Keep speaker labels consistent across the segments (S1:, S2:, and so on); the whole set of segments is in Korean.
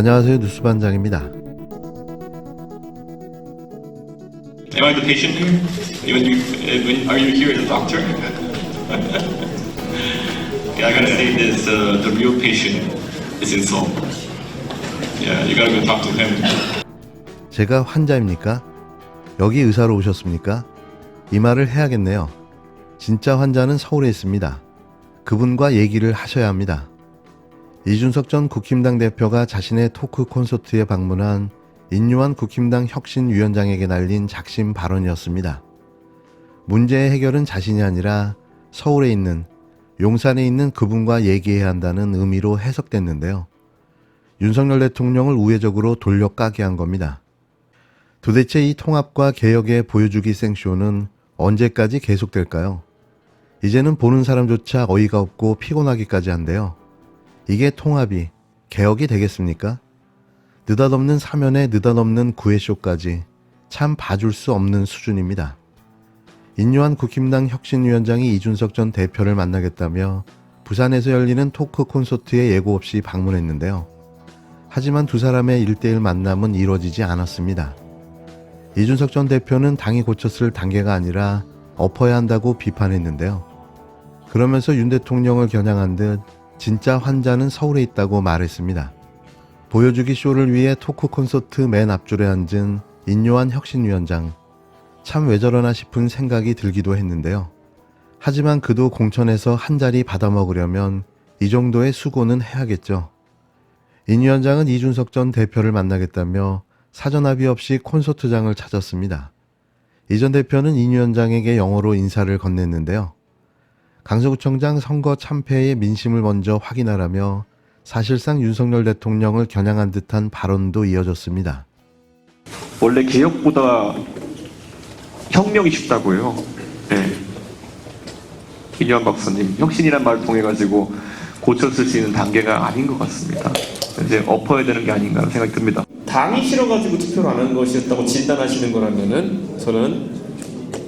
S1: 안녕하세요. 뉴스반장입니다.
S2: Am I the patient here? Are you here as a doctor? Yeah, I gotta say this. The real patient is in Seoul. Yeah, you gotta go talk to him.
S1: 제가 환자입니까? 여기 의사로 오셨습니까? 이 말을 해야겠네요. 진짜 환자는 서울에 있습니다. 그분과 얘기를 하셔야 합니다. 이준석 전 국힘당 대표가 자신의 토크 콘서트에 방문한 인요한 국힘당 혁신위원장에게 날린 작심 발언이었습니다. 문제의 해결은 자신이 아니라 서울에 있는, 용산에 있는 그분과 얘기해야 한다는 의미로 해석됐는데요. 윤석열 대통령을 우회적으로 돌려까게 한 겁니다. 도대체 이 통합과 개혁의 보여주기 생쇼는 언제까지 계속될까요? 이제는 보는 사람조차 어이가 없고 피곤하기까지 한데요. 이게 통합이, 개혁이 되겠습니까? 느닷없는 사면에 느닷없는 구애쇼까지 참 봐줄 수 없는 수준입니다. 인요한 국힘당 혁신위원장이 이준석 전 대표를 만나겠다며 부산에서 열리는 토크 콘서트에 예고 없이 방문했는데요. 하지만 두 사람의 1대1 만남은 이루어지지 않았습니다. 이준석 전 대표는 당이 고쳤을 단계가 아니라 엎어야 한다고 비판했는데요. 그러면서 윤 대통령을 겨냥한 듯 진짜 환자는 서울에 있다고 말했습니다. 보여주기 쇼를 위해 토크 콘서트 맨 앞줄에 앉은 인요한 혁신위원장. 참 왜 저러나 싶은 생각이 들기도 했는데요. 하지만 그도 공천에서 한 자리 받아먹으려면 이 정도의 수고는 해야겠죠. 인 위원장은 이준석 전 대표를 만나겠다며 사전합의 없이 콘서트장을 찾았습니다. 이 전 대표는 인 위원장에게 영어로 인사를 건넸는데요. 강서구청장 선거 참패의 민심을 먼저 확인하라며 사실상 윤석열 대통령을 겨냥한 듯한 발언도 이어졌습니다.
S3: 원래 개혁보다 혁명이 쉽다고요. 네. 인요한 박사님, 혁신이란 말을 통해 가지고 고쳤을 수 있는 단계가 아닌 것 같습니다. 이제 엎어야 되는 게 아닌가 하는 생각이 듭니다.
S4: 당이 싫어가지고 투표를 안 한 것이었다고 진단하시는 거라면은 저는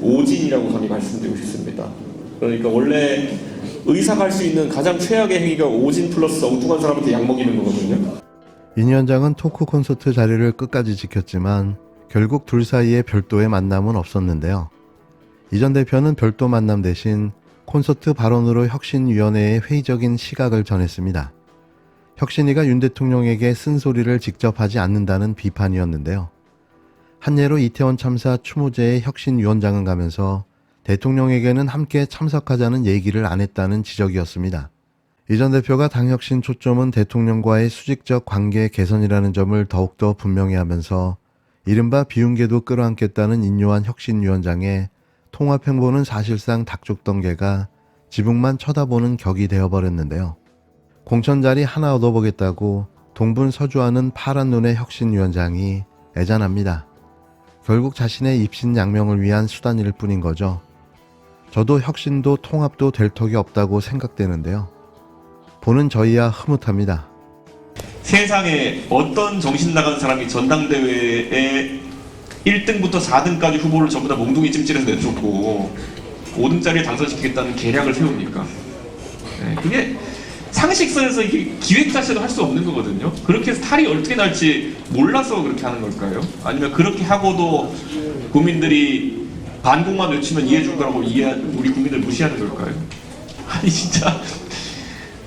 S4: 오진이라고 감히 말씀드리고 싶습니다. 그러니까 원래 의사가 할 수 있는 가장 최악의 행위가 오진 플러스 엉뚱한 사람한테 약 먹이는 거거든요.
S1: 인 위원장은 토크 콘서트 자리를 끝까지 지켰지만 결국 둘 사이에 별도의 만남은 없었는데요. 이 전 대표는 별도 만남 대신 콘서트 발언으로 혁신위원회에 회의적인 시각을 전했습니다. 혁신위가 윤 대통령에게 쓴소리를 직접 하지 않는다는 비판이었는데요. 한 예로 이태원 참사 추모제의 혁신위원장은 가면서 대통령에게는 함께 참석하자는 얘기를 안 했다는 지적이었습니다. 이 전 대표가 당혁신 초점은 대통령과의 수직적 관계 개선이라는 점을 더욱더 분명히 하면서 이른바 비운계도 끌어안겠다는 인요한 혁신위원장의 통합 행보는 사실상 닭죽던 개가 지붕만 쳐다보는 격이 되어버렸는데요. 공천 자리 하나 얻어보겠다고 동분서주하는 파란 눈의 혁신위원장이 애잔합니다. 결국 자신의 입신양명을 위한 수단일 뿐인 거죠. 저도 혁신도 통합도 될 턱이 없다고 생각되는데요. 보는 저희야 흐뭇합니다.
S3: 세상에 어떤 정신 나간 사람이 전당대회에 1등부터 4등까지 후보를 전부 다 몽둥이 찜질해서 내쫓고 5등짜리에 당선시키겠다는 계략을 세웁니까? 네, 그게 상식선에서 이게 기획 자체도 할 수 없는 거거든요. 그렇게 해서 탈이 어떻게 날지 몰라서 그렇게 하는 걸까요? 아니면 그렇게 하고도 국민들이 반공만 외치면 이해해 줄 거라고 우리 국민들 무시하는 걸까요? 아니 진짜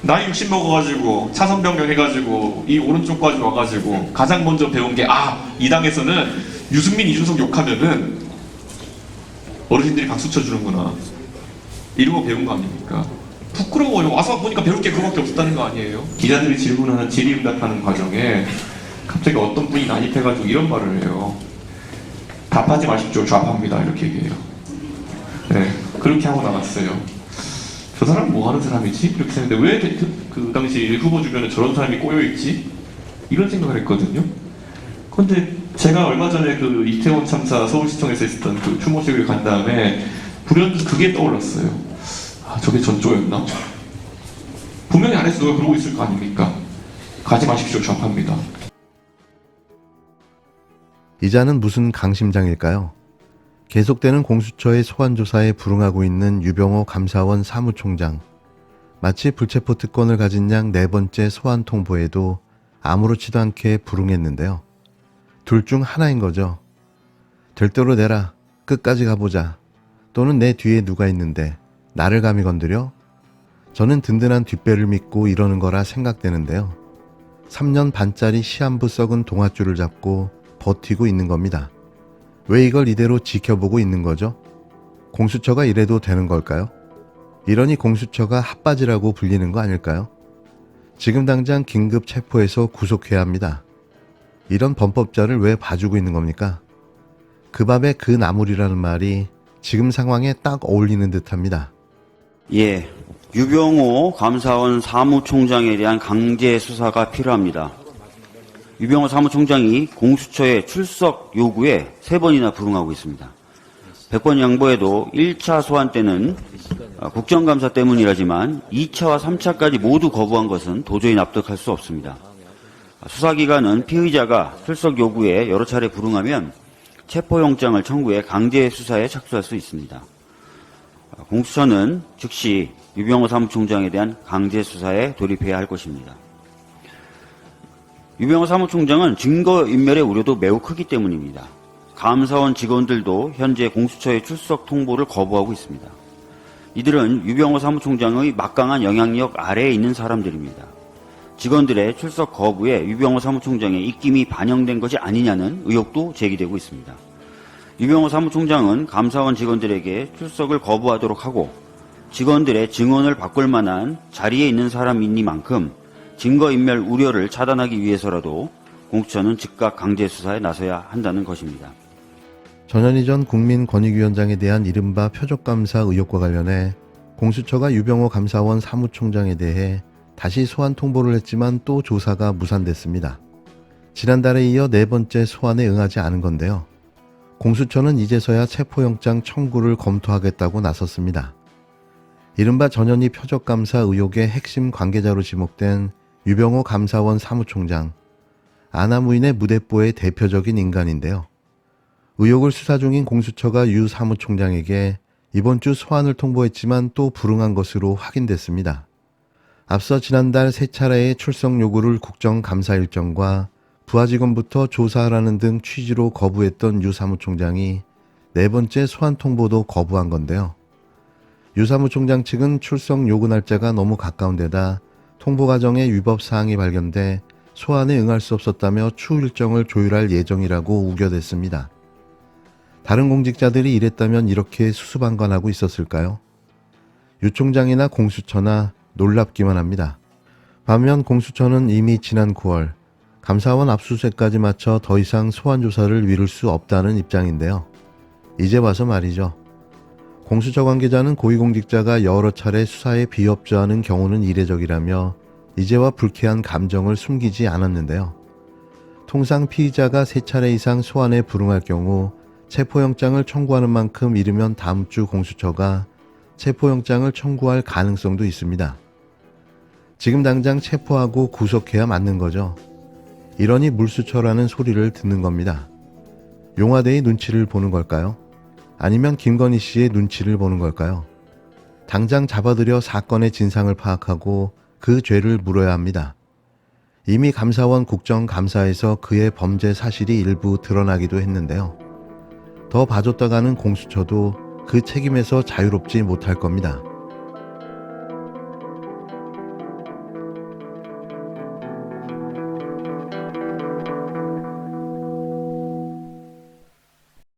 S3: 나이 60 먹어가지고 차선 변경해가지고 이 오른쪽까지 와가지고 가장 먼저 배운 게 이 당에서는 유승민, 이준석 욕하면은 어르신들이 박수 쳐주는구나 이러고 배운 거 아닙니까? 부끄러워요. 와서 보니까 배울 게 그거밖에 없었다는 거 아니에요? 기자들이 질문하는 질의응답하는 과정에 갑자기 어떤 분이 난입해가지고 이런 말을 해요. 답하지 마십시오. 좌파입니다. 이렇게 얘기해요. 네, 그렇게 하고 나갔어요. 저 사람 뭐 하는 사람이지? 이렇게 생각했는데 왜 그 당시 후보 주변에 저런 사람이 꼬여있지? 이런 생각을 했거든요. 근데 제가 얼마 전에 그 이태원 참사 서울시청에서 있었던 그 추모식을 간 다음에 불현듯 그게 떠올랐어요. 저게 전조였나? 분명히 안에서 누가 그러고 있을 거 아닙니까? 가지 마십시오. 좌파입니다.
S1: 이자는 무슨 강심장일까요? 계속되는 공수처의 소환조사에 불응하고 있는 유병호 감사원 사무총장. 마치 불체포 특권을 가진 양 네 번째 소환 통보에도 아무렇지도 않게 불응했는데요. 둘 중 하나인 거죠. 될 대로 내라. 끝까지 가보자. 또는 내 뒤에 누가 있는데 나를 감히 건드려? 저는 든든한 뒷배를 믿고 이러는 거라 생각되는데요. 3년 반짜리 시한부 썩은 동아줄을 잡고 버티고 있는 겁니다. 왜 이걸 이대로 지켜보고 있는 거죠? 공수처가 이래도 되는 걸까요? 이러니 공수처가 핫바지라고 불리는 거 아닐까요? 지금 당장 긴급 체포해서 구속해야 합니다. 이런 범법자를 왜 봐주고 있는 겁니까? 그 밥에 그 나물이라는 말이 지금 상황에 딱 어울리는 듯합니다.
S5: 예, 유병호 감사원 사무총장에 대한 강제 수사가 필요합니다. 유병호 사무총장이 공수처의 출석 요구에 3번이나 불응하고 있습니다. 100번 양보해도 1차 소환 때는 국정감사 때문이라지만 2차와 3차까지 모두 거부한 것은 도저히 납득할 수 없습니다. 수사기관은 피의자가 출석 요구에 여러 차례 불응하면 체포영장을 청구해 강제 수사에 착수할 수 있습니다. 공수처는 즉시 유병호 사무총장에 대한 강제 수사에 돌입해야 할 것입니다. 유병호 사무총장은 증거인멸의 우려도 매우 크기 때문입니다. 감사원 직원들도 현재 공수처의 출석 통보를 거부하고 있습니다. 이들은 유병호 사무총장의 막강한 영향력 아래에 있는 사람들입니다. 직원들의 출석 거부에 유병호 사무총장의 입김이 반영된 것이 아니냐는 의혹도 제기되고 있습니다. 유병호 사무총장은 감사원 직원들에게 출석을 거부하도록 하고 직원들의 증언을 바꿀 만한 자리에 있는 사람이니만큼 증거인멸 우려를 차단하기 위해서라도 공수처는 즉각 강제 수사에 나서야 한다는 것입니다.
S1: 전현희 전 국민권익위원장에 대한 이른바 표적감사 의혹과 관련해 공수처가 유병호 감사원 사무총장에 대해 다시 소환 통보를 했지만 또 조사가 무산됐습니다. 지난달에 이어 4번째 소환에 응하지 않은 건데요. 공수처는 이제서야 체포영장 청구를 검토하겠다고 나섰습니다. 이른바 전현희 표적감사 의혹의 핵심 관계자로 지목된 유병호 감사원 사무총장, 아나무인의 무대뽀의 대표적인 인간인데요. 의혹을 수사 중인 공수처가 유 사무총장에게 이번 주 소환을 통보했지만 또 불응한 것으로 확인됐습니다. 앞서 지난달 3차례의 출석 요구를 국정감사 일정과 부하 직원부터 조사하라는 등 취지로 거부했던 유 사무총장이 4번째 소환 통보도 거부한 건데요. 유 사무총장 측은 출석 요구 날짜가 너무 가까운 데다 통보 과정에 위법 사항이 발견돼 소환에 응할 수 없었다며 추후 일정을 조율할 예정이라고 우겨댔습니다. 다른 공직자들이 이랬다면 이렇게 수수방관하고 있었을까요? 유 총장이나 공수처나 놀랍기만 합니다. 반면 공수처는 이미 지난 9월 감사원 압수수색까지 마쳐 더 이상 소환 조사를 미룰 수 없다는 입장인데요. 이제 와서 말이죠. 공수처 관계자는 고위공직자가 여러 차례 수사에 비협조하는 경우는 이례적이라며 이제와 불쾌한 감정을 숨기지 않았는데요. 통상 피의자가 3차례 이상 소환에 불응할 경우 체포영장을 청구하는 만큼 이르면 다음 주 공수처가 체포영장을 청구할 가능성도 있습니다. 지금 당장 체포하고 구속해야 맞는 거죠. 이러니 물수처라는 소리를 듣는 겁니다. 용화대의 눈치를 보는 걸까요? 아니면 김건희 씨의 눈치를 보는 걸까요? 당장 잡아들여 사건의 진상을 파악하고 그 죄를 물어야 합니다. 이미 감사원 국정감사에서 그의 범죄 사실이 일부 드러나기도 했는데요. 더 봐줬다가는 공수처도 그 책임에서 자유롭지 못할 겁니다.